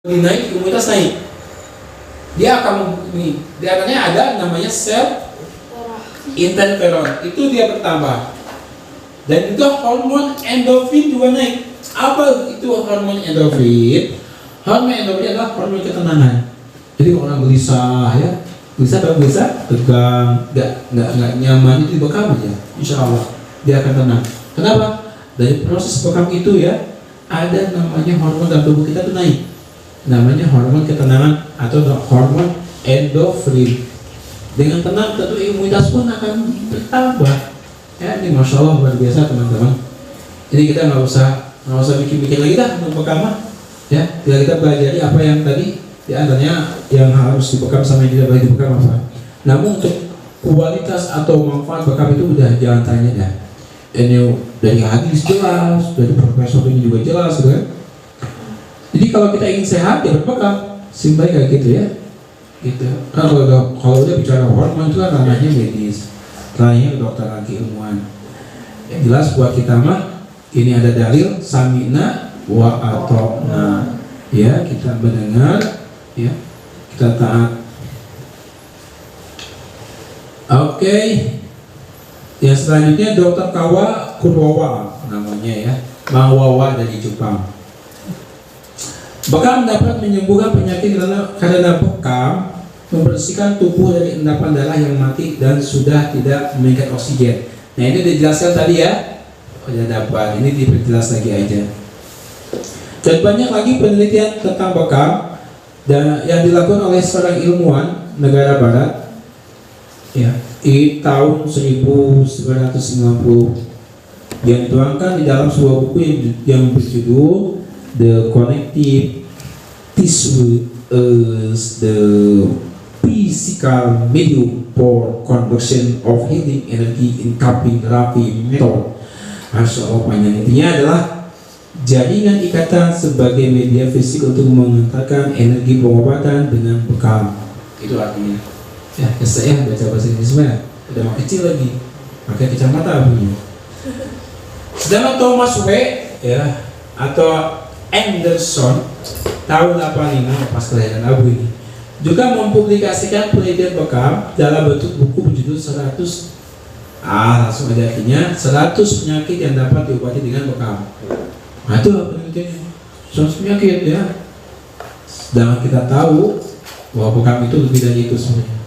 naik, imunitas naik. Dia akan di antaranya ada namanya sel interferon, itu dia bertambah. Dan itu hormon endorfin juga naik. Apa itu hormon endorfin? Hormon endorfin adalah hormon ketenangan. Jadi orang gelisah ya, gelisah, tegang, nggak nyaman, itu dibekam aja, insya Allah dia akan tenang. Kenapa? Dari proses bekam itu ya, ada namanya hormon dalam tubuh kita itu naik. Namanya hormon ketenangan atau hormon endorfin. Dengan tenang tentu imunitas pun akan bertambah. Ya, ini masya Allah luar biasa teman-teman. Jadi kita nggak usah bikin lagi dah untuk bekam. Ya, kita pelajari apa yang tadi di antaranya yang harus dibekam sama yang tidak boleh dibekam apa. Namun untuk kualitas atau manfaat bekam itu udah jangan tanya dah. Ini dari hadis jelas, dari profesor ini juga jelas, kan? Jadi kalau kita ingin sehat ya berbekam, simpel kayak gitu ya. Gitu. Kalau udah bicara hormon itu kan ranahnya medis, ranahnya kedokteran keilmuan. Yang jelas buat kita mah ini ada dalil samina wa ata'na. Ya, kita mendengar, ya, kita taat. Oke. Yang selanjutnya Dr. Kawa Kurwawa namanya ya, Mawawa dari Jepang. Bekam dapat menyembuhkan penyakit karena bekam membersihkan tubuh dari endapan darah yang mati dan sudah tidak meningkat oksigen. Nah ini dijelaskan tadi ya, udah dapat. Ini diperjelas lagi aja. Dan banyak lagi penelitian tentang bekam dan yang dilakukan oleh seorang ilmuwan negara barat ya di tahun 1990 yang dituangkan di dalam sebuah buku yang berjudul The Connective Tissue as the Physical Medium for Conversion of Healing Energy in Cupping Therapy Method. Masya Allah, panjang. Intinya adalah jaringan ikatan sebagai media fisik untuk mengantarkan energi pengobatan dengan bekam. Itu artinya. Ya, saya baca bahasa Inggris mah udah mau kecil lagi, pakai kacamata punya. Sedangkan Thomas W. ya atau Anderson tahun 85 pas kelahiran Abu ini juga mempublikasikan penelitian bekam dalam bentuk buku berjudul 100 langsung ada artinya 100 penyakit yang dapat diobati dengan bekam. Nah itu penelitiannya 100 penyakit ya. Sedangkan kita tahu bahwa bekam itu lebih dari itu sebenarnya.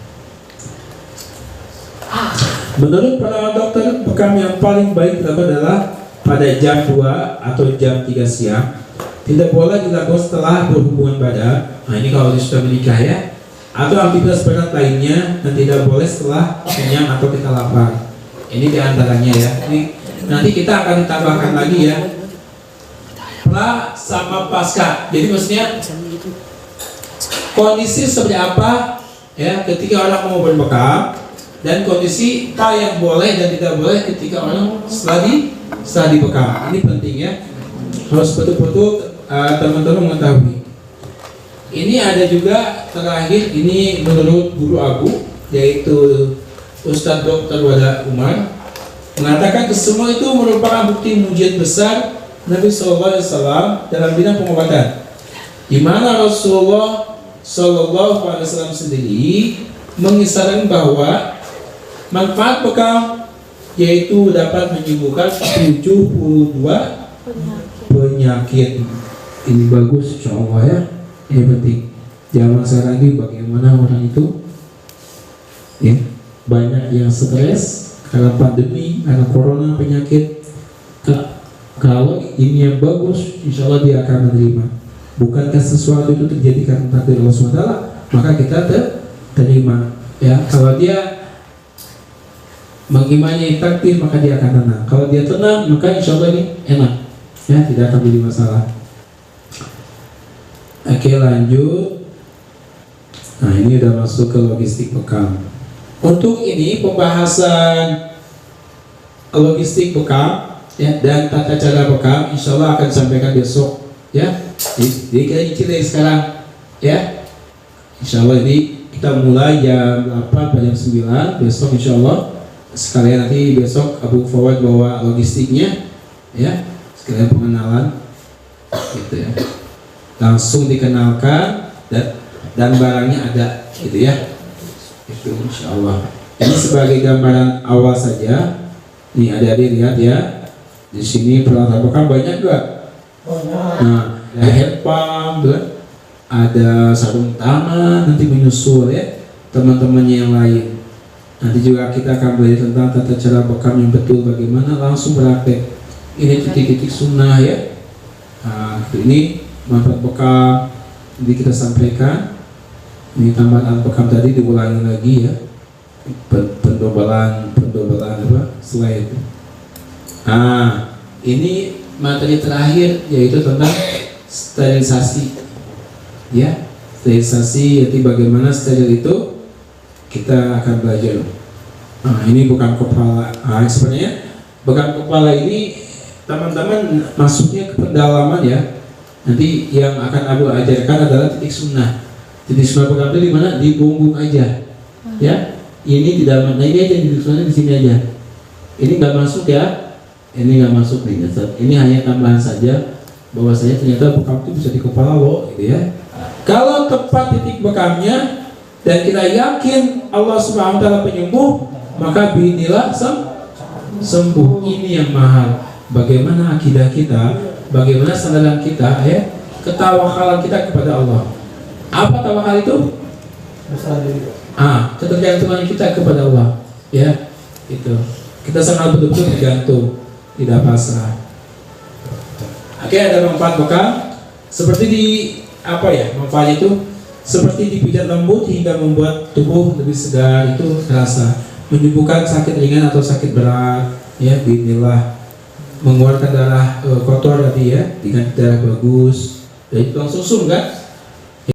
Menurut para dokter, bekam yang paling baik dilakukan adalah pada jam 2 atau jam 3 siang. Tidak boleh dilakukan setelah berhubungan badan. Nah ini kalau sudah menikah ya. Atau aktivitas berat lainnya, dan tidak boleh setelah kenyang atau kita lapar. Ini diantaranya ya. Ini nanti kita akan ditambahkan lagi ya. Pra sama pasca. Jadi maksudnya kondisi seperti apa ya ketika orang mau berbekam, dan kondisi apa yang boleh dan tidak boleh ketika orang setelah dibekam. Ini penting ya. Harus betul-betul teman-teman mengetahui. Ini ada juga terakhir, ini menurut guru Abu yaitu Ustadz Dr. Wada Umar mengatakan semua itu merupakan bukti mujizat besar Nabi SAW dalam bidang pengobatan, di mana Rasulullah SAW sendiri mengisahkan bahwa manfaat bekam yaitu dapat menyembuhkan 72 penyakit. Ini bagus insya Allah ya. Ini penting. Zaman sekarang ini bagaimana orang itu ya, banyak yang stres karena pandemi, karena corona, penyakit. Kalau ini yang bagus, insya Allah dia akan menerima. Bukankah sesuatu itu terjadi karena takdir Allah SWT, maka kita terima. Ya, kalau dia mengimani takdir, maka dia akan tenang. Kalau dia tenang, maka insya Allah ini enak. Ya, tidak akan jadi masalah. Oke, lanjut. Nah, ini udah masuk ke logistik bekam. Untuk ini pembahasan logistik bekam ya, dan tata cara bekam insya Allah akan disampaikan besok ya. Jadi kita nyicil dari sekarang ya. Insya Allah ini kita mulai jam 8 sampai jam 9 besok insya Allah. Sekalian nanti besok Abu Fawad bawa logistiknya ya, sekalian pengenalan gitu ya. langsung dikenalkan dan barangnya ada, gitu ya. Itu insya Allah. Ini sebagai gambaran awal saja. Nih adik-adik lihat ya. Di sini peralatan bekam banyak juga. Nah, ada hand pump, ada sarung tangan, nanti menyusul ya teman-temannya yang lain. Nanti juga kita akan belajar tentang tata cara bekam yang betul, bagaimana langsung praktek. Ini titik-titik sunnah ya. Nah, ini manfaat bekam. Jadi kita sampaikan. Ini tambahan bekam tadi diulangi lagi ya. Pendobalan apa? Slide. Nah, ini materi terakhir yaitu tentang sterilisasi. Ya, sterilisasi, jadi bagaimana steril itu kita akan belajar. Nah, ini bukan kepala. Nah, sebenarnya bukan kepala ini teman-teman masuknya ke pendalaman ya. Nanti yang akan Abu ajarkan adalah titik sunnah. Titik sunnah bekam itu di mana? Di punggung aja. Ya, ini tidak. Nah, ini aja titik sunnahnya di sini aja. Ini nggak masuk ya. Ini nggak masuk nih. Ini hanya tambahan saja bahwasanya ternyata bekam itu bisa di kepala loh, gitu ya. Kalau tepat titik bekamnya dan kita yakin Allah Subhanahu wa taala penyembuh, maka biinilah sembuh. Ini yang mahal. Bagaimana akidah kita, bagaimana sandaran kita ya, ketawakalan kita kepada Allah. Apa tawakal itu? Ketergantungan kita kepada Allah. Ya, itu. Kita sangat betul-betul tergantung, tidak pasrah. Oke, ada manfaat bekam seperti di apa ya? Manfaat itu seperti dipijat lembut hingga membuat tubuh lebih segar, itu terasa. Menyembuhkan sakit ringan atau sakit berat, ya, bismillah. Mengeluarkan darah kotor tadi ya, dengan darah bagus. Dan itu langsung kan?